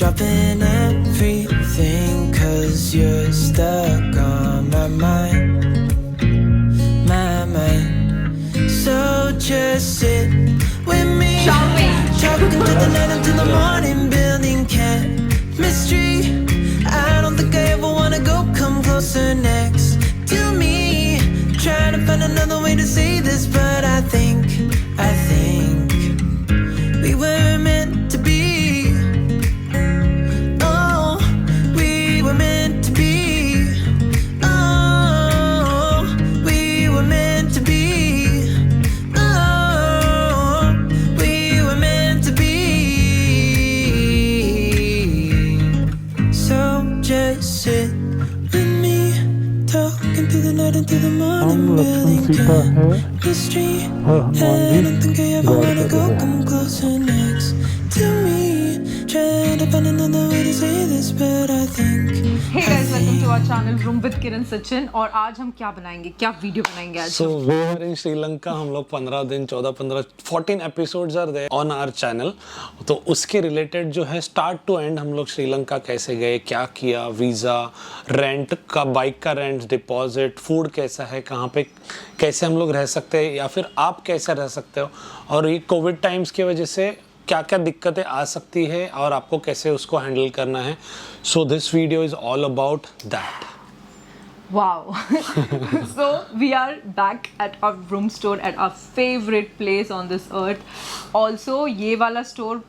dropping everything 'cause you're stuck on my mind, my mind. So just sit with me, talking to the night until the morning, building chemistry. I don't think I ever wanna go, come closer next to me. Trying to find another way to say this, but I think we were meant to be. Oh, we were meant to be. Oh, we were meant to be. Oh, we were meant to be. So just sit with me, talking to the night until the morning, building chemistry. I don't think I ever wanna go, come closer next to me. Trying to find another way to say this, but I think. Hey guys, welcome to our channel Room with Kiran Sachin. और आज हम क्या बनाएंगे, क्या video बनाएंगे आज? So we are in Sri Lanka. हम लोग 15 दिन 14 episodes are there on our channel. तो उसके रिलेटेड जो है स्टार्ट टू एंड हम लोग श्रीलंका कैसे गए, क्या किया, वीज़ा, रेंट का, बाइक का रेंट, डिपॉजिट, फूड कैसा है, कहाँ पे कैसे हम लोग रह सकते हैं या फिर आप कैसे रह सकते हो, और ये कोविड टाइम्स की वजह से क्या क्या दिक्कतें आ सकती है और आपको कैसे उसको हैंडल करना है. So this video is all about that. Wow. So we are back at our room store at our favorite place on this earth. Also ये वाला store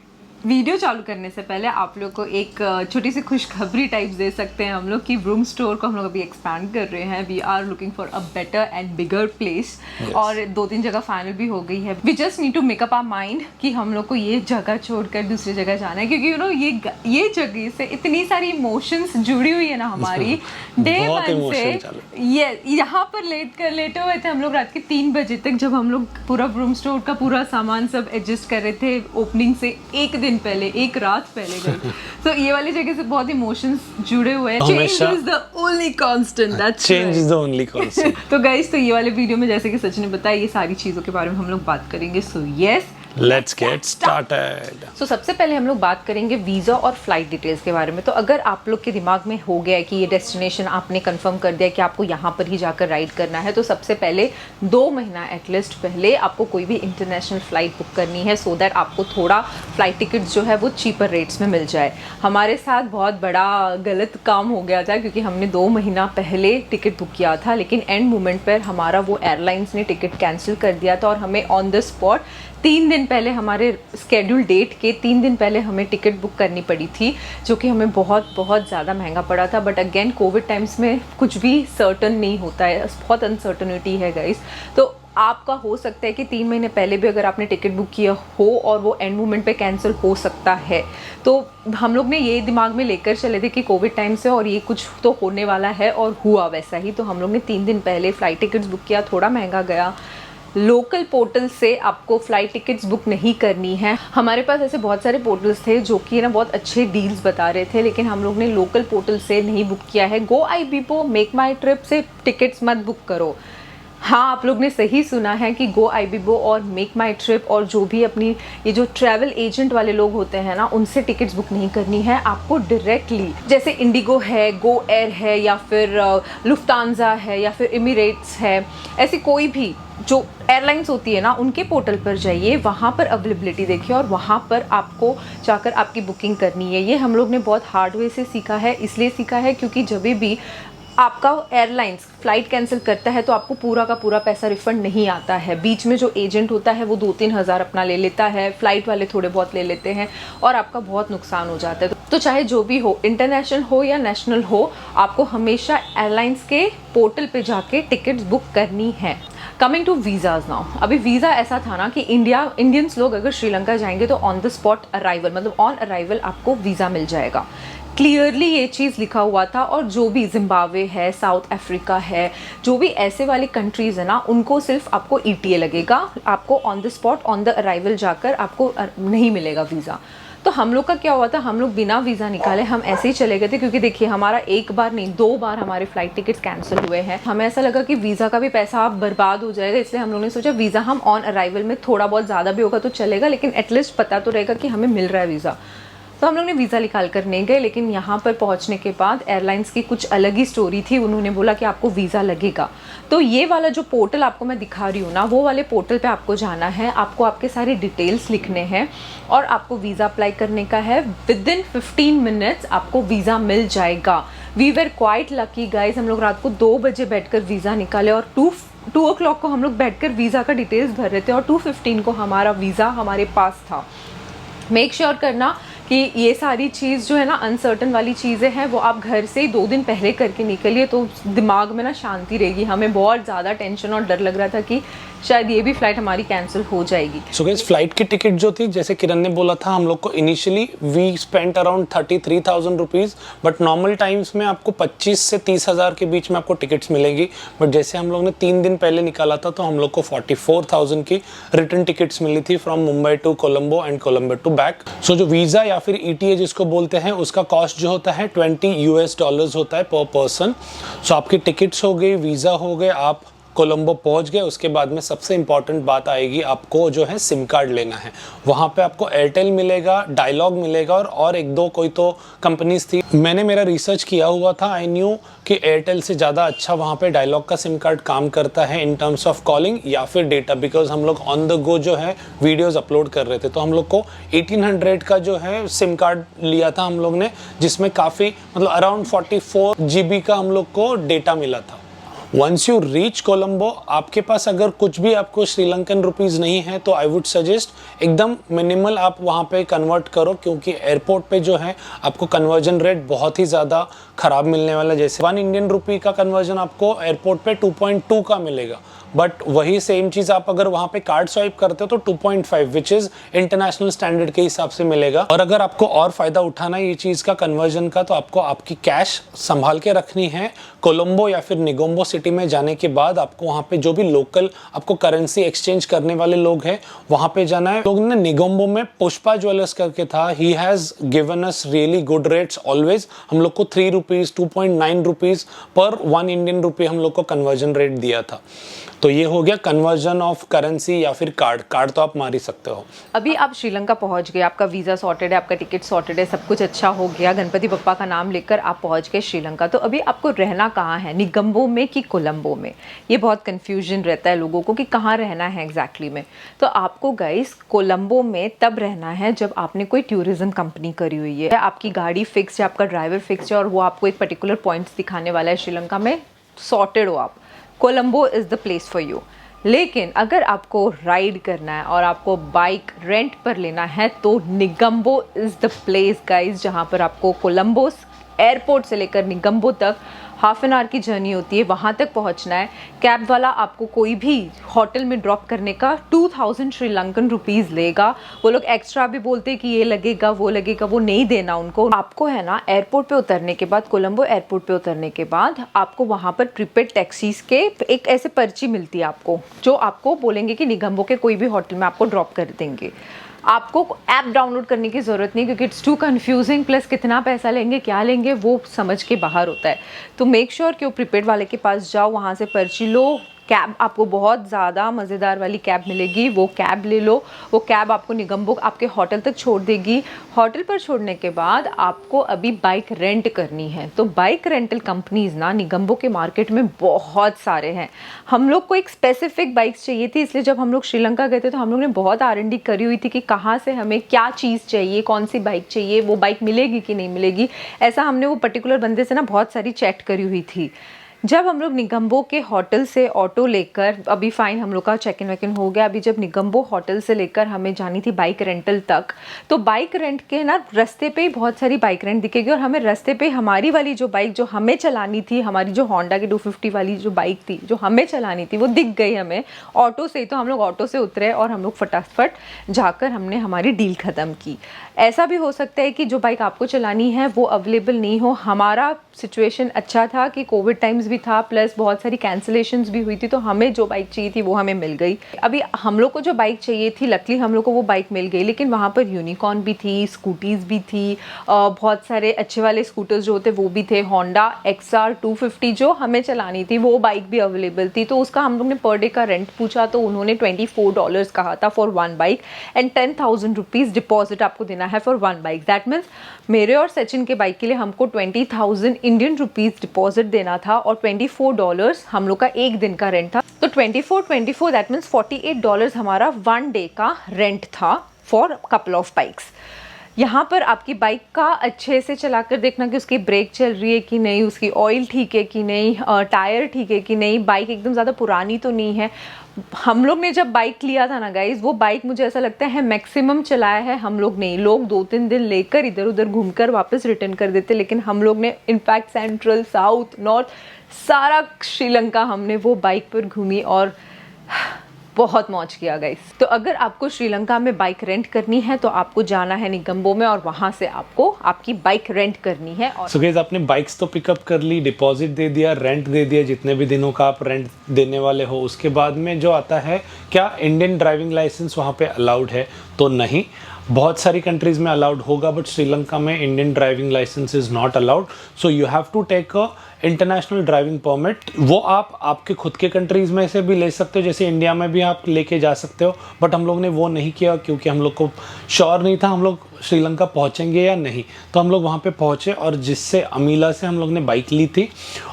वीडियो चालू करने से पहले आप लोग को एक छोटी सी खुशखबरी टाइप दे सकते हैं हम लोग कि रूम स्टोर को हम लोग अभी एक्सपैंड कर रहे हैं. We are looking for a better and bigger place. और 2-3 जगह फाइनल भी हो गई है. We just need to make up our mind कि हम लोग को ये जगह छोड़कर दूसरी जगह जाना है, क्योंकि यू नो ये जगह से इतनी सारी इमोशंस जुड़ी हुई है ना हमारी डे वन से. ये यहाँ पर लेटे हुए थे हम लोग रात के 3 बजे तक, जब हम लोग पूरा रूम स्टोर का पूरा सामान सब एडजस्ट कर रहे थे. ओपनिंग से एक रात पहले गई. तो ये वाली जगह से बहुत इमोशंस जुड़े हुए हैं. Change is the only constant. That's change is the only constant. तो गाइस, तो ये वाले वीडियो में जैसे कि सचिन ने बताया, ये सारी चीजों के बारे में हम लोग बात करेंगे. So yes, let's get started. So सबसे पहले हम लोग बात करेंगे वीज़ा और फ्लाइट डिटेल्स के बारे में. तो अगर आप लोग के दिमाग में हो गया है कि ये डेस्टिनेशन आपने कंफर्म कर दिया कि आपको यहाँ पर ही जाकर राइड करना है, तो सबसे पहले 2 महीना एटलीस्ट पहले आपको कोई भी इंटरनेशनल फ़्लाइट बुक करनी है, सो दैट आपको थोड़ा फ़्लाइट टिकट्स जो है वो चीपर रेट्स में मिल जाए. हमारे साथ बहुत बड़ा गलत काम हो गया था, क्योंकि हमने 2 महीना पहले टिकट बुक किया था, लेकिन एंड मोमेंट पर हमारा वो एयरलाइंस ने टिकट कैंसिल कर दिया था और हमें ऑन द स्पॉट 3 दिन पहले, हमारे स्केड्यूल डेट के 3 दिन पहले हमें टिकट बुक करनी पड़ी थी, जो कि हमें बहुत बहुत ज़्यादा महंगा पड़ा था. बट अगेन कोविड टाइम्स में कुछ भी सर्टन नहीं होता है, बहुत अनसर्टनिटी है गाइस. तो आपका हो सकता है कि 3 महीने पहले भी अगर आपने टिकट बुक किया हो और वो एंड मोमेंट पे कैंसिल हो सकता है. तो हम लोग ने ये दिमाग में लेकर चले थे कि कोविड टाइम से और ये कुछ तो होने वाला है, और हुआ वैसा ही. तो हम लोग ने 3 दिन पहले फ़्लाइट टिकट्स बुक किया. थोड़ा महंगा गया. लोकल पोर्टल से आपको फ़्लाइट टिकट्स बुक नहीं करनी है. हमारे पास ऐसे बहुत सारे पोर्टल्स थे जो कि ना बहुत अच्छे डील्स बता रहे थे, लेकिन हम लोग ने लोकल पोर्टल से नहीं बुक किया है. गो आईबीबो, मेक माई ट्रिप से टिकट्स मत बुक करो. हाँ, आप लोग ने सही सुना है कि गो आईबीबो और मेक माई ट्रिप और जो भी अपनी ये जो ट्रैवल एजेंट वाले लोग होते हैं ना, उनसे टिकट्स बुक नहीं करनी है. आपको डायरेक्टली, जैसे इंडिगो है, गो एयर है, या फिर लुफ्तांजा है, या फिर एमिरेट्स है, ऐसी कोई भी जो एयरलाइंस होती है ना, उनके पोर्टल पर जाइए, वहाँ पर अवेलेबिलिटी देखिए और वहाँ पर आपको जाकर आपकी बुकिंग करनी है. ये हम लोग ने बहुत हार्ड वे से सीखा है. इसलिए सीखा है क्योंकि जब भी आपका एयरलाइंस फ़्लाइट कैंसिल करता है तो आपको पूरा का पूरा पैसा रिफ़ंड नहीं आता है. बीच में जो एजेंट होता है वो 2-3 हज़ार अपना ले लेता है, फ़्लाइट वाले थोड़े बहुत ले लेते हैं और आपका बहुत नुकसान हो जाता है. तो चाहे जो भी हो, इंटरनेशनल हो या नेशनल हो, आपको हमेशा एयरलाइंस के पोर्टल पे जाके टिकट्स बुक करनी है. Coming to visas now. अभी वीज़ा ऐसा था ना कि इंडियंस लोग अगर श्रीलंका जाएंगे तो ऑन द स्पॉट अराइवल, मतलब ऑन अराइवल आपको वीज़ा मिल जाएगा. क्लियरली ये चीज़ लिखा हुआ था. और जो भी जिम्बाब्वे है, साउथ अफ्रीका है, जो भी ऐसे वाली कंट्रीज़ है ना, उनको सिर्फ आपको ETA लगेगा. आपको on the spot, on the arrival जाकर आपको नहीं मिलेगा वीज़ा. तो हम लोग का क्या हुआ था, हम लोग बिना वीज़ा निकाले हम ऐसे ही चले गए थे, क्योंकि देखिए हमारा 1 बार नहीं 2 बार हमारे फ़्लाइट टिकट्स कैंसिल हुए हैं. हमें ऐसा लगा कि वीज़ा का भी पैसा बर्बाद हो जाएगा, इसलिए हम लोगों ने सोचा वीज़ा हम ऑन अराइवल में, थोड़ा बहुत ज़्यादा भी होगा तो चलेगा, लेकिन एटलीस्ट पता तो रहेगा कि हमें मिल रहा है वीज़ा. तो हम लोग ने वीज़ा निकाल कर नहीं गए, लेकिन यहाँ पर पहुँचने के बाद एयरलाइंस की कुछ अलग ही स्टोरी थी। उन्होंने बोला कि आपको वीज़ा लगेगा। तो ये वाला जो पोर्टल आपको मैं दिखा रही हूँ ना, वो वाले पोर्टल पे आपको जाना है, आपको आपके सारे डिटेल्स लिखने हैं और आपको वीज़ा अप्लाई करने का है। विदिन 15 मिनट्स आपको वीज़ा मिल जाएगा। We were quite lucky guys. हम लोग रात को 2 बजे बैठकर वीज़ा निकाले और 2 o'clock को हम लोग बैठकर वीज़ा का डिटेल्स भर रहे थे और 2:15 को हमारा वीज़ा हमारे पास था। मेक श्योर करना कि ये सारी चीज़ जो है ना, अनसर्टन वाली चीज़ें हैं, वो आप घर से ही 2 दिन पहले करके निकलिए, तो दिमाग में ना शांति रहेगी। हमें बहुत ज़्यादा टेंशन और डर लग रहा था कि शायद ये भी फ़्लाइट हमारी कैंसिल हो जाएगी। सो गाइस, फ्लाइट की टिकट जो थी, जैसे किरण ने बोला था, हम लोग को initially we spent around 33,000 rupees, but normal times में आपको 25 से 30,000 के बीच में आपको टिकट्स मिलेगी। बट जैसे हम लोग ने 3 दिन पहले निकाला था, तो हम लोग को 44,000 की रिटर्न टिकट्स मिली थी from Mumbai to Colombo and Colombo to back. So जो वीज़ा या फिर ETA जिसको बोलते हैं, उसका कॉस्ट जो होता है $20 होता है पर पर्सन। सो आपकी टिकट्स हो गई, वीज़ा हो गए, आप कोलंबो पहुंच गए। उसके बाद में सबसे इंपॉर्टेंट बात आएगी, आपको जो है सिम कार्ड लेना है। वहाँ पे आपको एयरटेल मिलेगा, डायलॉग मिलेगा और एक दो कोई तो कंपनीज थी। मैंने मेरा रिसर्च किया हुआ था, आई न्यू कि एयरटेल से ज़्यादा अच्छा वहाँ पे डायलॉग का सिम कार्ड काम करता है इन टर्म्स ऑफ कॉलिंग या फिर डेटा, बिकॉज हम लोग ऑन द गो जो है वीडियोस अपलोड कर रहे थे। तो हम लोग को 1800 का जो है सिम कार्ड लिया था हम लोग ने, जिसमें काफ़ी मतलब अराउंड 44 GB का हम लोग को डेटा मिला था। वंस यू रीच कोलंबो, आपके पास अगर कुछ भी आपको श्रीलंकन रुपीज़ नहीं है, तो आई वुड सजेस्ट एकदम मिनिमल आप वहाँ पे कन्वर्ट करो, क्योंकि एयरपोर्ट पे जो है आपको कन्वर्जन रेट बहुत ही ज़्यादा ख़राब मिलने वाला है। जैसे 1 इंडियन रुपी का कन्वर्जन आपको एयरपोर्ट पे 2.2 का मिलेगा, बट वही सेम चीज़ आप अगर वहाँ पे कार्ड स्वाइप करते हो तो 2.5 विच इज़ इंटरनेशनल स्टैंडर्ड के हिसाब से मिलेगा। और अगर आपको और फ़ायदा उठाना है ये चीज़ का कन्वर्जन का, तो आपको आपकी कैश संभाल के रखनी है। कोलंबो या फिर निगोम्बो सिटी में जाने के बाद आपको वहाँ पे जो भी लोकल आपको करेंसी एक्सचेंज करने वाले लोग हैं, वहाँ पे जाना है। लोग ने निगोम्बो में पुष्पा ज्वेलर्स करके था, he has given us really good rates always. हम लोग को 3 रुपीज़ 2.9 रुपीज़ पर 1 इंडियन रुपी हम लोग को कन्वर्जन रेट दिया था। तो ये हो गया कन्वर्जन ऑफ करेंसी या फिर कार्ड तो आप मार ही सकते हो। अभी आप श्रीलंका पहुंच गए, आपका वीज़ा सॉर्टेड है, आपका टिकट सॉर्टेड है, सब कुछ अच्छा हो गया, गणपति बप्पा का नाम लेकर आप पहुंच गए श्रीलंका। तो अभी आपको रहना कहाँ है, निगम्बो में कि कोलंबो में? ये बहुत कन्फ्यूजन रहता है लोगों को कि कहाँ रहना है एग्जैक्टली में। तो आपको गाइस कोलंबो में तब रहना है जब आपने कोई टूरिज्म कंपनी करी हुई है, आपकी गाड़ी फिक्स है, आपका ड्राइवर फिक्स है और वो आपको एक पर्टिकुलर पॉइंट्स दिखाने वाला है श्रीलंका में, सॉर्टेड हो आप, Colombo is the place for you. लेकिन अगर आपको राइड करना है और आपको बाइक रेंट पर लेना है, तो निगम्बो इज़ द प्लेस गाइज, जहाँ पर आपको कोलंबो एयरपोर्ट से लेकर निगम्बो तक हाफ एन आवर की जर्नी होती है, वहाँ तक पहुँचना है। कैब वाला आपको कोई भी होटल में ड्रॉप करने का 2000 श्रीलंकन रुपीज़ लेगा। वो लोग एक्स्ट्रा भी बोलते हैं कि ये लगेगा वो लगेगा, वो नहीं देना उनको। आपको है ना एयरपोर्ट पे उतरने के बाद, कोलंबो एयरपोर्ट पे उतरने के बाद आपको वहाँ पर प्रीपेड टैक्सीज के एक ऐसे पर्ची मिलती है आपको, जो आपको बोलेंगे कि निगम्बो के कोई भी होटल में आपको ड्रॉप कर देंगे। आपको ऐप डाउनलोड करने की ज़रूरत नहीं, क्योंकि इट्स टू कन्फ्यूजिंग, प्लस कितना पैसा लेंगे क्या लेंगे वो समझ के बाहर होता है। तो मेक श्योर कि वो प्रीपेड वाले के पास जाओ, वहाँ से पर्ची लो। कैब आपको बहुत ज़्यादा मज़ेदार वाली कैब मिलेगी, वो कैब ले लो। वो कैब आपको निगम्बो आपके होटल तक छोड़ देगी। होटल पर छोड़ने के बाद आपको अभी बाइक रेंट करनी है। तो बाइक रेंटल कंपनीज ना निगम्बो के मार्केट में बहुत सारे हैं। हम लोग को एक स्पेसिफिक बाइक्स चाहिए थी, इसलिए जब हम लोग श्रीलंका गए थे तो हम लोग ने बहुत R&D करी हुई थी कि कहाँ से हमें क्या चीज़ चाहिए, कौन सी बाइक चाहिए, वो बाइक मिलेगी कि नहीं मिलेगी। ऐसा हमने वो पर्टिकुलर बंदे से ना बहुत सारी चैट करी हुई थी। जब हम लोग निगम्बो के होटल से ऑटो लेकर, अभी फाइन हम लोग का चेक इन वेक इन हो गया, अभी जब निगम्बो होटल से लेकर हमें जानी थी बाइक रेंटल तक, तो बाइक रेंट के ना रास्ते पे ही बहुत सारी बाइक रेंट दिखेगी और हमें रास्ते पे हमारी वाली जो बाइक जो हमें चलानी थी, हमारी जो होंडा की 250 वाली जो बाइक थी जो हमें चलानी थी, वो दिख गई हमें ऑटो से ही। तो हम लोग ऑटो से उतरे और हम लोग फटाफट जाकर हमने हमारी डील ख़त्म की। ऐसा भी हो सकता है कि जो बाइक आपको चलानी है वो अवेलेबल नहीं हो। हमारा सिचुएशन अच्छा था कि कोविड टाइम्स भी था, प्लस बहुत सारी कैंसिलेशंस भी हुई थी, तो हमें जो बाइक चाहिए थी वो हमें मिल गई। अभी हम लोग को जो बाइक चाहिए थी, लकली हम लोग को वो बाइक मिल गई, लेकिन वहाँ पर यूनिकॉर्न भी थी, स्कूटीज़ भी थी, बहुत सारे अच्छे वाले स्कूटर्स जो होते वो भी थे। होंडा XR 250 जो हमें चलानी थी वो बाइक भी अवेलेबल थी, तो उसका हम लोग ने पर डे का रेंट पूछा तो उन्होंने $24 कहा था for one bike, and 10,000 rupees deposit आपको देना है for one bike. That means मेरे और सचिन के बाइक के लिए हमको 20,000 इंडियन रुपीज़ डिपॉजिट देना था, और $24 हम लोग का एक दिन का रेंट था। तो 24 दैट मीन्स $48 हमारा वन डे का रेंट था फॉर कपल ऑफ बाइक्स। यहाँ पर आपकी बाइक का अच्छे से चला कर देखना कि उसकी ब्रेक चल रही है कि नहीं, उसकी ऑयल ठीक है कि नहीं, टायर ठीक है कि नहीं, बाइक एकदम ज़्यादा पुरानी तो नहीं है। हम लोग ने जब बाइक लिया था ना गाइज, वो बाइक मुझे ऐसा लगता है मैक्सिमम चलाया है हम लोग ने। लोग 2-3 दिन लेकर इधर उधर घूमकर वापस रिटर्न कर देते, लेकिन हम लोग ने इनफैक्ट सेंट्रल, साउथ, नॉर्थ, सारा श्रीलंका हमने वो बाइक पर घूमी और बहुत मौज किया गाइस। तो अगर आपको श्रीलंका में बाइक रेंट करनी है तो आपको जाना है निगम्बो में, और वहां से आपको आपकी बाइक रेंट करनी है। और सो गाइस, आपने बाइक्स तो पिकअप कर ली, डिपॉजिट दे दिया, रेंट दे दिया, जितने भी दिनों का आप रेंट देने वाले हो। उसके बाद में जो आता है, क्या इंडियन ड्राइविंग लाइसेंस वहाँ पे अलाउड है? तो नहीं, बहुत सारी कंट्रीज में अलाउड होगा, बट श्रीलंका में Indian driving licence is not allowed. So you have to take a international driving permit. वो आप आपके खुद के कंट्रीज में से भी ले सकते हो, जैसे इंडिया में भी आप लेके जा सकते हो, बट हम लोग ने वो नहीं किया क्योंकि हम लोग को श्योर नहीं था हम लोग श्रीलंका पहुंचेंगे या नहीं। तो हम लोग वहाँ पे पहुँचे, और जिससे अमीला से हम लोग ने बाइक ली थी,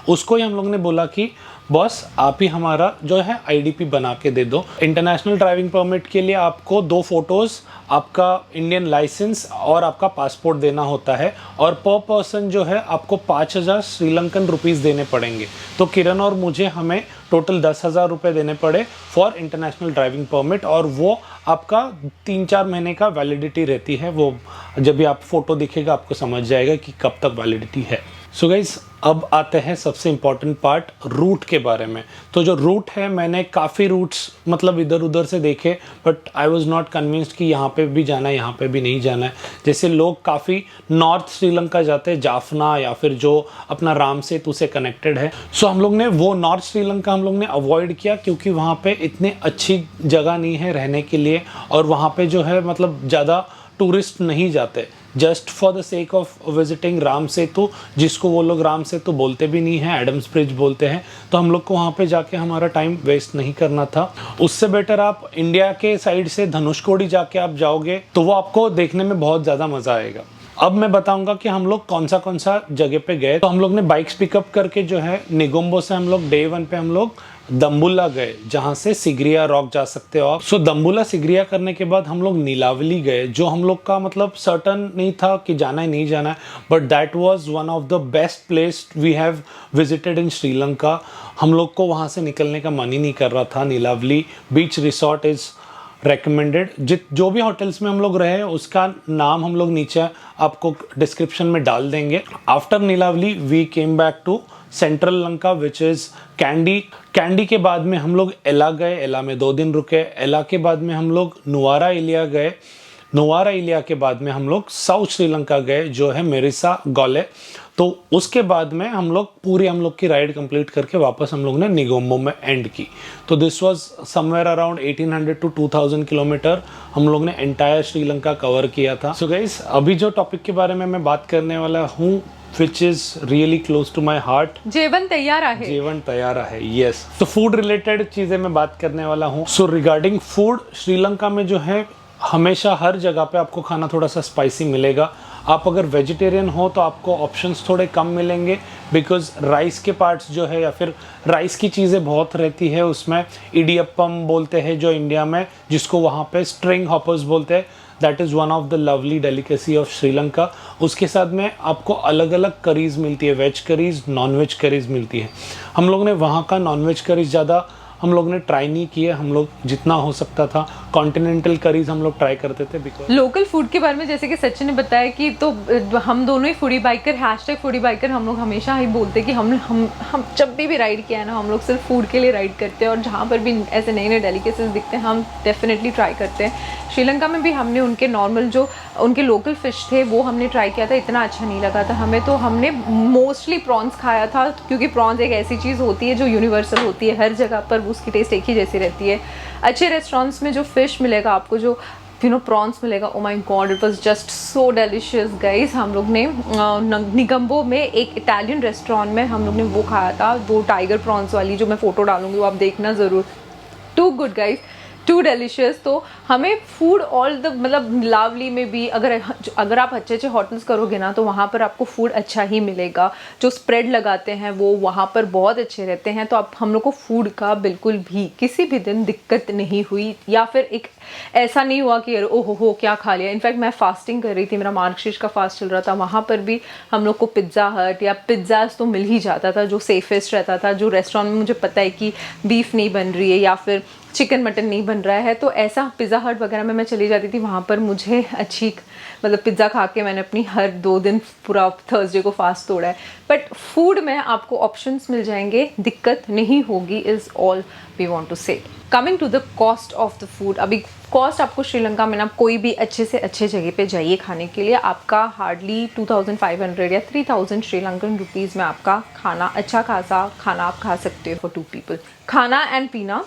उसको ही हम लोग ने बोला कि बॉस आप ही हमारा जो है IDP बना के दे दो। इंटरनेशनल ड्राइविंग परमिट के लिए आपको 2 फोटोज़, आपका इंडियन लाइसेंस और आपका पासपोर्ट देना होता है, और पर पर्सन जो है आपको 5,000 श्रीलंकन रुपीज़ देने पड़ेंगे। तो किरण और मुझे हमें टोटल 10,000 रुपये देने पड़े फॉर इंटरनेशनल ड्राइविंग परमिट, और वो आपका 3-4 महीने का वैलिडिटी रहती है। वो जब भी आप फोटो दिखेगा आपको समझ जाएगा कि कब तक वैलिडिटी है। सो गाइस, अब आते हैं सबसे इम्पॉर्टेंट पार्ट, रूट के बारे में। तो जो रूट है, मैंने काफ़ी रूट्स मतलब इधर उधर से देखे, but I was not convinced कि यहाँ पे भी जाना है, यहाँ पे भी नहीं जाना है। जैसे लोग काफ़ी नॉर्थ श्रीलंका जाते हैं, जाफना या फिर जो अपना राम सेतु से कनेक्टेड है। सो हम लोग ने वो नॉर्थ श्रीलंका हम लोग ने अवॉइड किया, क्योंकि वहाँ पे इतनी अच्छी जगह नहीं है रहने के लिए, और वहाँ पे जो है मतलब ज़्यादा टूरिस्ट नहीं जाते, just for the sake of visiting Ram Setu, जिसको वो लोग राम सेतु बोलते भी नहीं है, एडम्स ब्रिज बोलते हैं। तो हम लोग को वहाँ पे जाके हमारा टाइम वेस्ट नहीं करना था। उससे बेटर आप इंडिया के साइड से धनुषकोडी जाके आप जाओगे तो वो आपको देखने में बहुत ज़्यादा मज़ा आएगा। अब मैं बताऊंगा कि हम लोग कौन सा जगह पे गए। तो हम लोग ने बाइक्स पिकअप करके जो है निगोम्बो से हम लोग डे 1 पे हम लोग दम्बुल्ला गए, जहाँ से सिगरिया रॉक जा सकते हो आप। सो दम्बुल्ला सिगरिया करने के बाद हम लोग नीलावली गए, जो हम लोग का मतलब सर्टन नहीं था कि जाना है नहीं जाना है, but that was one of the best place we have visited in Sri Lanka. हम लोग को वहाँ से निकलने का मन ही नहीं कर रहा था। नीलावली बीच रिसोर्ट इज़ रेकमेंडेड। जो भी होटल्स में हम लोग रहे उसका नाम हम लोग नीचे आपको डिस्क्रिप्शन में डाल देंगे। After Nilaveli we came back to central Lanka which is Kandy. Kandy के बाद में हम लोग एला गए, एला में 2 दिन रुके। एला के बाद में हम लोग नुआरा इलिया गए। नुआरा इलिया के बाद में हम लोग साउथ श्रीलंका गए, जो है मेरिसा गौले। तो उसके बाद में हम लोग की राइड कंप्लीट करके वापस हम लोग ने निगोम्बो में एंड की। तो this was somewhere around 1800 to 2000 kilometre हम लोग ने एंटायर श्रीलंका कवर किया था। सो गाइस, अभी जो टॉपिक के बारे में मैं बात करने वाला हूँ which is really close to my heart, जेवन तैयार है। जेवन तैयार है, yes। तो फूड रिलेटेड चीज़ें मैं बात करने वाला हूँ। सो रिगार्डिंग फूड, श्रीलंका में जो है हमेशा हर जगह पे आपको खाना थोड़ा सा स्पाइसी मिलेगा। आप अगर वेजिटेरियन हो तो आपको ऑप्शंस थोड़े कम मिलेंगे, बिकॉज राइस के पार्ट्स जो है या फिर राइस की चीज़ें बहुत रहती है उसमें। इडियप्पम बोलते हैं जो इंडिया में, जिसको वहाँ पे स्ट्रिंग हॉपर्स बोलते हैं। That is one of the lovely delicacy of Sri Lanka. उसके साथ में आपको अलग अलग करीज़ मिलती है, veg curries, non veg curries मिलती है। हम लोग ने वहाँ का नॉन वेज करीज़ ज़्यादा हम लोग ने ट्राई नहीं किए। हम लोग जितना हो सकता था कॉन्टिनेंटल करीज हम लोग ट्राई करते थे। बिकॉज लोकल फूड के बारे में जैसे कि सचिन ने बताया कि तो हम दोनों ही फूडी बाइकर, #फूडी बाइकर, हम लोग हमेशा ही बोलते हैं कि हम जब भी राइड किया है ना, हम लोग सिर्फ फूड के लिए राइड करते हैं, और जहाँ पर भी ऐसे नए नए डेलिकेसीज दिखते हैं हम डेफिनेटली ट्राई करते हैं। श्रीलंका में भी हमने उनके नॉर्मल जो उनके लोकल फ़िश थे वो हमने ट्राई किया था, इतना अच्छा नहीं लगा था हमें। तो हमने मोस्टली प्रॉन्स खाया था, क्योंकि प्रॉन्स एक ऐसी चीज़ होती है जो यूनिवर्सल होती है, हर जगह पर उसकी टेस्ट एक ही जैसी रहती है। अच्छे रेस्टोरेंट्स में जो फ़िश मिलेगा आपको, जो प्रॉन्स मिलेगा, oh my God, it was just so delicious guys. हम लोग ने निगम्बो में एक इटालियन रेस्टोरेंट में हम लोग ने वो खाया था, वो टाइगर प्रॉन्स वाली, जो मैं फ़ोटो डालूंगी वो आप देखना ज़रूर। Too good guys, too delicious. तो हमें फूड ऑल द मतलब लावली में भी अगर आप अच्छे अच्छे होटल्स करोगे ना, तो वहाँ पर आपको फूड अच्छा ही मिलेगा। जो स्प्रेड लगाते हैं वो वहाँ पर बहुत अच्छे रहते हैं। तो आप हम लोग को फूड का बिल्कुल भी किसी भी दिन दिक्कत नहीं हुई, या फिर एक ऐसा नहीं हुआ कि ओहो हो क्या खा लिया। इनफैक्ट मैं फास्टिंग कर रही थी, मेरा मार्गशीर्ष का फास्ट चल रहा था, वहाँ पर भी हम लोग को पिज़्ज़ा हट या पिज़्ज़ाज तो मिल ही जाता था, जो सेफेस्ट रहता था। जो रेस्टोरेंट में मुझे पता है कि बीफ नहीं बन रही है या फिर चिकन मटन नहीं बन रहा है, तो ऐसा पिज़्ज़ा हट वगैरह में मैं चली जाती थी। वहाँ पर मुझे अच्छी मतलब पिज़्ज़ा खा के मैंने अपनी हर 2 दिन पूरा थर्सडे को फास्ट तोड़ा है। बट फूड में आपको ऑप्शंस मिल जाएंगे, दिक्कत नहीं होगी, is all we want to say. Coming to the cost of the food, अभी कॉस्ट आपको श्रीलंका में ना कोई भी अच्छे से अच्छे जगह पे जाइए खाने के लिए, आपका हार्डली 2500 या 3000 श्रीलंकन रुपीज़ में आपका खाना, अच्छा खासा खाना आप खा सकते हो फॉर 2 पीपल। खाना एंड पीना,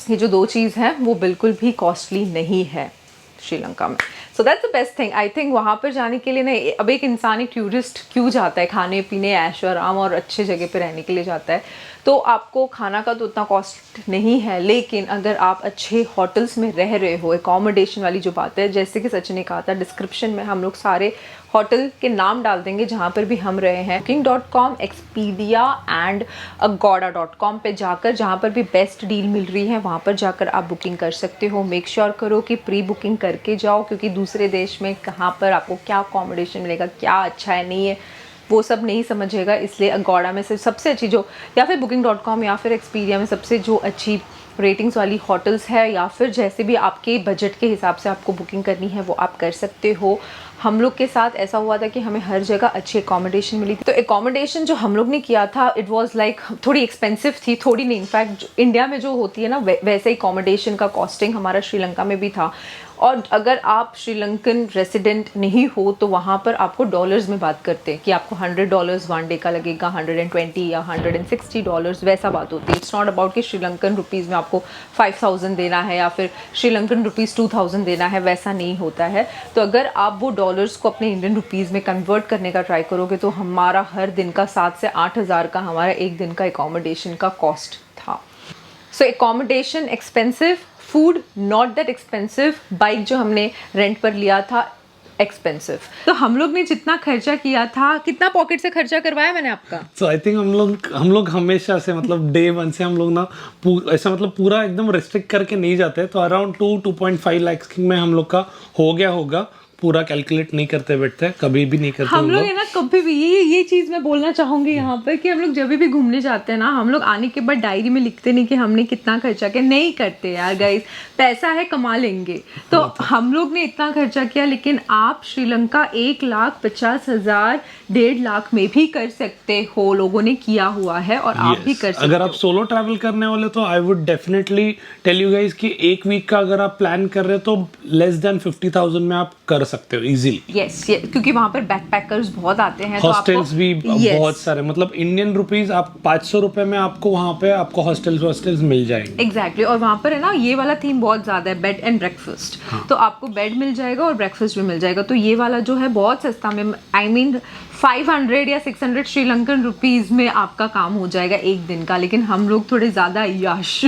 ये जो 2 चीज़ हैं वो बिल्कुल भी कॉस्टली नहीं है श्रीलंका में। So that's the best thing. I think वहाँ पर जाने के लिए ना, अब एक इंसान, एक टूरिस्ट क्यों जाता है, खाने पीने, ऐश आराम और अच्छे जगह पे रहने के लिए जाता है। तो आपको खाना का तो उतना कॉस्ट नहीं है, लेकिन अगर आप अच्छे होटल्स में रह रहे हो, एकोमोडेशन वाली जो बात है, जैसे कि सचिन ने कहा था, डिस्क्रिप्शन में हम लोग सारे होटल के नाम डाल देंगे जहाँ पर भी हम रहे हैं। booking.com, Expedia एंड agoda.com पे जाकर जहाँ पर भी बेस्ट डील मिल रही है वहाँ पर जाकर आप बुकिंग कर सकते हो। मेक श्योर करो कि प्री बुकिंग करके जाओ, क्योंकि दूसरे देश में कहाँ पर आपको क्या अकोमोडेशन मिलेगा, क्या अच्छा है नहीं है, वो सब नहीं समझेगा। इसलिए अगोड़ा में से सबसे अच्छी जो, या फिर booking.com या फिर Expedia में सबसे जो अच्छी रेटिंग्स वाली होटल्स है, या फिर जैसे भी आपके बजट के हिसाब से आपको बुकिंग करनी है वो आप कर सकते हो। हम लोग के साथ ऐसा हुआ था कि हमें हर जगह अच्छी एकोमोडेशन मिली थी। तो एकोमोडेशन जो हम लोग ने किया था, इट वाज लाइक थोड़ी एक्सपेंसिव थी, थोड़ी नहीं, इनफैक्ट इंडिया में जो होती है ना वैसे एकोमोडेशन का कॉस्टिंग हमारा श्रीलंका में भी था। और अगर आप श्रीलंकन रेसिडेंट नहीं हो तो वहाँ पर आपको डॉलर्स में बात करते हैं कि आपको $100 1 डे का लगेगा, 120 या $160 वैसा बात होती है। इट्स नॉट अबाउट कि श्रीलंकन रुपीज़ में आपको 5000 देना है या फिर श्रीलंकन रुपीज़ 2000 देना है, वैसा नहीं होता है। तो अगर आप वो डॉलर्स को अपने इंडियन रुपीज़ में कन्वर्ट करने का ट्राई करोगे तो हमारा हर दिन का 7 से 8000 का हमारा एक दिन का एकोमोडेशन का कॉस्ट था। So accommodation expensive, food not that expensive, bike जो हमने रेंट पर लिया था एक्सपेंसिव। तो हम लोग ने जितना खर्चा किया था, कितना पॉकेट से खर्चा करवाया मैंने आपका? सो आई थिंक हम लोग हमेशा से मतलब डे 1 से हम लोग ना ऐसा मतलब पूरा एकदम रिस्ट्रिक्ट करके नहीं जाते। तो अराउंड 2.5 लाख में हम लोग का हो गया होगा। पूरा कैलकुलेट नहीं करते बैठते, कभी भी नहीं करते हम लोग है ना, कभी भी ये चीज़ मैं बोलना चाहूँगी यहाँ पर कि हम लोग जब भी घूमने जाते हैं ना, हम लोग आने के बाद डायरी में लिखते नहीं कि हमने कितना खर्चा किया, नहीं करते यार गाइस, पैसा है कमा लेंगे। तो हम लोग ने इतना खर्चा किया, लेकिन आप श्रीलंका 1,50,000 1.5 लाख में भी कर सकते हो, लोगों ने किया हुआ है और आप भी कर सकते हो। अगर आप सोलो ट्रैवल करने वाले तो I would definitely tell you guys कि 1 वीक का अगर आप प्लान कर रहे हो तो लेस देन 50,000 में आप कर सकते हो इजीली। यस, क्योंकि वहाँ पर बैकपैकर्स बहुत आते हैं, हॉस्टल्स तो भी बहुत सारे, मतलब इंडियन रुपीज आप 500 रुपए में आपको वहाँ पे आपको हॉस्टल्स मिल जाएंगे। एग्जैक्टली। और वहाँ पर है ना ये वाला थीम बहुत ज्यादा है, बेड एंड ब्रेकफास्ट। तो आपको बेड मिल जाएगा और ब्रेकफास्ट भी मिल जाएगा। तो ये वाला जो है बहुत सस्ता में, आई मीन 500 या 600 श्रीलंकन रुपीज में आपका काम हो जाएगा एक दिन का। लेकिन हम लोग थोड़े ज्यादा यश।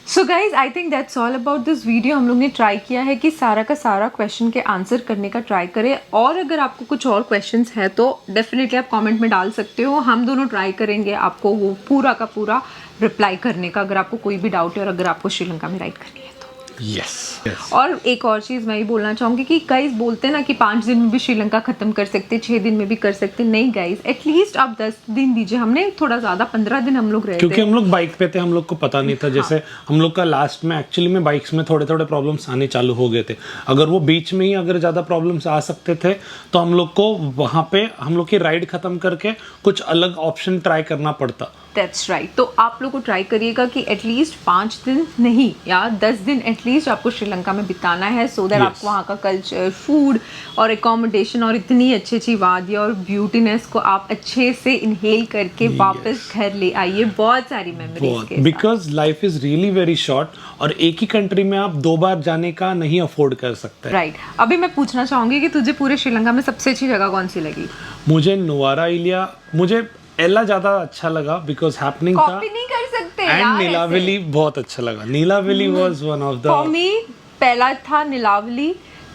So guys, I think that's all about this video. हम लोग ने ट्राई किया है कि सारा का सारा क्वेश्चन के आंसर करने का ट्राई करें, और अगर आपको कुछ और क्वेश्चंस है तो डेफिनेटली आप कमेंट में डाल सकते हो। हम दोनों ट्राई करेंगे आपको वो पूरा का पूरा रिप्लाई करने का, अगर आपको कोई भी डाउट है और अगर आपको श्रीलंका में राइड करनी है तो। यस और एक और चीज़ मैं ये बोलना चाहूँगी कि गाइस बोलते हैं ना कि 5 दिन में भी श्रीलंका ख़त्म कर सकते, 6 दिन में भी कर सकते। नहीं गाइस, एटलीस्ट आप 10 दिन दीजिए। हमने थोड़ा ज़्यादा 15 दिन हम लोग रहे थे, क्योंकि हम लोग बाइक पे थे, हम लोग को पता नहीं था। जैसे हम लोग का लास्ट में एक्चुअली में बाइक्स में थोड़े थोड़े प्रॉब्लम्स आने चालू हो गए थे। अगर वो बीच में ही अगर ज़्यादा प्रॉब्लम्स आ सकते थे तो हम लोग को वहाँ पे हम लोग की राइड ख़त्म करके कुछ अलग ऑप्शन ट्राई करना पड़ता। That's right. तो आप लोग को ट्राई करिएगा कि एटलीस्ट 5 दिन नहीं या 10 दिन एटलीस्ट आपको श्रीलंका में बिताना है, सो दैट आपको वहाँ का कल्चर, फूड और एकोमोडेशन और इतनी अच्छी अच्छी वादियाँ और ब्यूटीनेस को आप अच्छे से इनहेल करके वापस घर ले आइए, बहुत सारी मेमोरीज के साथ। Because life is really very short और एक ही कंट्री में आप 2 बार जाने का नहीं अफोर्ड कर सकते। राइट। अभी मैं पूछना चाहूंगी कि तुझे पूरे श्रीलंका में सबसे अच्छी जगह कौन सी लगी? मुझे नुवारा इलिया, मुझे एला ज्यादा अच्छा लगा बिकॉज हैपनिंग था। कॉपी नहीं कर सकते एंड यार। नीलावली बहुत अच्छा लगा। Nilaveli was one of the, for me पहला था Nilaveli,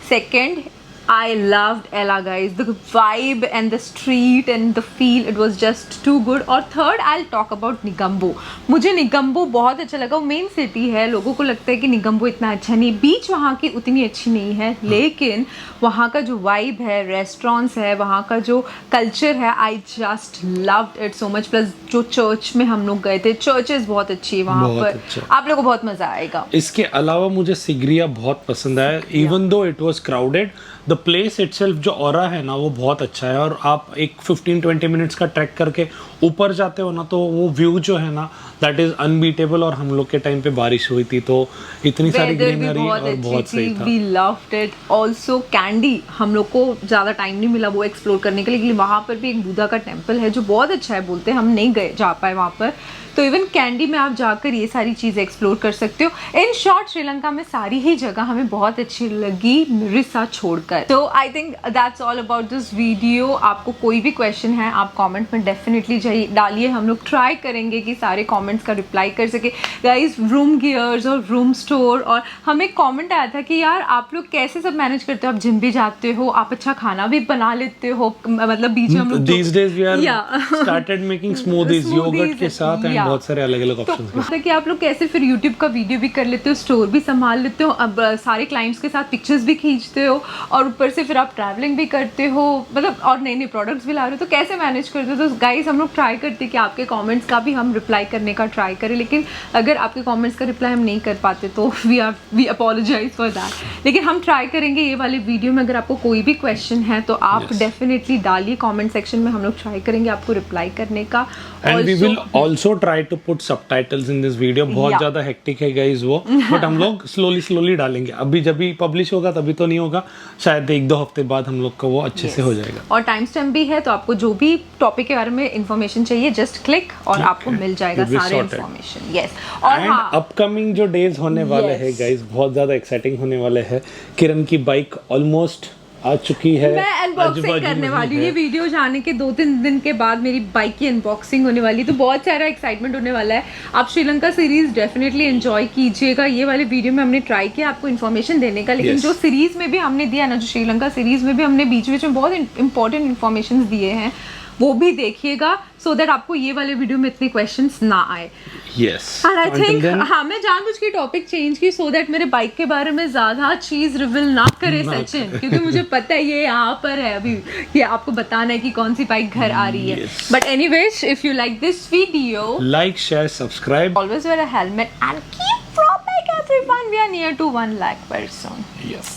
second I loved Ella guys, the vibe and the street and the feel, it was just too good. और third I'll talk about निगम्बो। मुझे निगम्बो बहुत अच्छा लगा। वो मेन सिटी है, लोगों को लगता है कि निगम्बो इतना अच्छा नहीं, बीच वहाँ की उतनी अच्छी नहीं है, लेकिन वहाँ का जो वाइब है, रेस्टोरेंट्स है, वहाँ का जो कल्चर है, I just loved it so much. Plus जो चर्च में हम लोग गए थे, चर्चेस बहुत अच्छी है वहाँ पर, अच्छा। आप लोगों को बहुत मजा आएगा। इसके अलावा मुझे सिगरिया बहुत पसंद आया। Even though it was crowded, the place itself जो ऑरा है ना वो बहुत अच्छा है। और आप एक 15-20 मिनट्स का ट्रैक करके ऊपर जाते हो ना तो वो व्यू जो है ना दैट इज अनबीटेबल। और हम लोग के टाइम पे बारिश हुई थी तो इतनी सारी ग्रीनरी और बहुत सही था। We loved it. Also Kandy, हम लोग को ज़्यादा टाइम नहीं मिला वो एक्सप्लोर करने के लिए, लेकिन वहाँ पर भी एक बुद्धा का टेम्पल है जो बहुत अच्छा है, बोलते हैं, हम नहीं गए जा पाए वहाँ पर। तो इवन कैंडी में आप जाकर ये सारी चीज़ें एक्सप्लोर कर सकते हो। इन शॉर्ट श्रीलंका में सारी ही जगह हमें बहुत अच्छी लगी, रिसा छोड़कर। तो आई think that's all about this video. आपको कोई भी क्वेश्चन है आप कमेंट में डेफिनेटली डालिए, हम लोग ट्राई करेंगे कि सारे कमेंट्स का रिप्लाई कर सके। गाइस, रूम गियर्स और रूम स्टोर, और हमें कमेंट आया था कि यार आप लोग कैसे सब मैनेज करते हो, आप जिम भी जाते हो, आप अच्छा खाना भी बना लेते हो, मतलब बीच में हम लोग these days we are started making smoothies yogurt के साथ एंड बहुत सारे अलग अलग ऑप्शंस के साथ। कि आप लोग कैसे फिर YouTube का वीडियो भी कर लेते हो, स्टोर भी संभाल लेते हो, अब सारे क्लाइंट्स के साथ पिक्चर्स भी खींचते हो, और ऊपर से फिर आप ट्रैवलिंग भी करते हो, मतलब और नए नए प्रोडक्ट्स भी ला रहे हो, तो कैसे मैनेज करते हो? तो गाइस हम लोग ट्राई करते हैं कि आपके कमेंट्स का भी हम रिप्लाई करने का ट्राई करें, लेकिन अगर आपके कमेंट्स का रिप्लाई हम नहीं कर पाते तो वी अपोलोजाइज फॉर दैट। लेकिन हम ट्राई करेंगे ये वाले वीडियो में। अगर आपको कोई भी क्वेश्चन है तो आप डेफिनेटली डालिए कमेंट सेक्शन में, हम लोग ट्राई करेंगे आपको रिप्लाई करने का। And we will also try to put subtitles in this video. बहुत ज्यादा हेक्टिक है गाइस वो, बट हम लोग स्लोली डालेंगे। अभी जब भी पब्लिश होगा तभी तो नहीं होगा, शायद 1-2 हफ्ते बाद हम लोग का वो अच्छे से हो जाएगा। और टाइम स्टैम्प भी है, तो आपको जो भी टॉपिक के बारे में इंफॉर्मेशन चाहिए जस्ट क्लिक और आपको मिल जाएगा सारे इंफॉर्मेशन। यस, और हाँ, अपकमिंग जो डेज होने वाले हैं गाइस बहुत ज्यादा एक्साइटिंग होने वाले हैं। किरण की बाइक ऑलमोस्ट आ चुकी है, मैं अनबॉक्सिंग करने वाली हूँ। ये वीडियो जाने के 2-3 दिन के बाद मेरी बाइक की अनबॉक्सिंग होने वाली है, तो बहुत सारा एक्साइटमेंट होने वाला है। आप श्रीलंका सीरीज डेफिनेटली एंजॉय कीजिएगा। ये वाले वीडियो में हमने ट्राई किया आपको इन्फॉर्मेशन देने का, लेकिन जो सीरीज में भी हमने दिया ना, जो श्रीलंका सीरीज में भी हमने बीच बीच में बहुत इंपॉर्टेंट इन्फॉर्मेशन दिए हैं, वो भी देखिएगा, सो दैट आपको ये वाले वीडियो में इतने क्वेश्चंस ना आए। Yes. And I think हाँ, मैं जानबूझ के टॉपिक चेंज की सो दैट मेरे बाइक के बारे में ज्यादा चीज रिवील ना करे सचिन, क्योंकि मुझे पता है ये यहाँ पर है, अभी ये आपको बताना है कि कौन सी बाइक घर आ रही है। But anyways, if you like this video, like, share, subscribe, always wear a helmet and keep dropping everyone. We are near to 1 lakh person. Yes.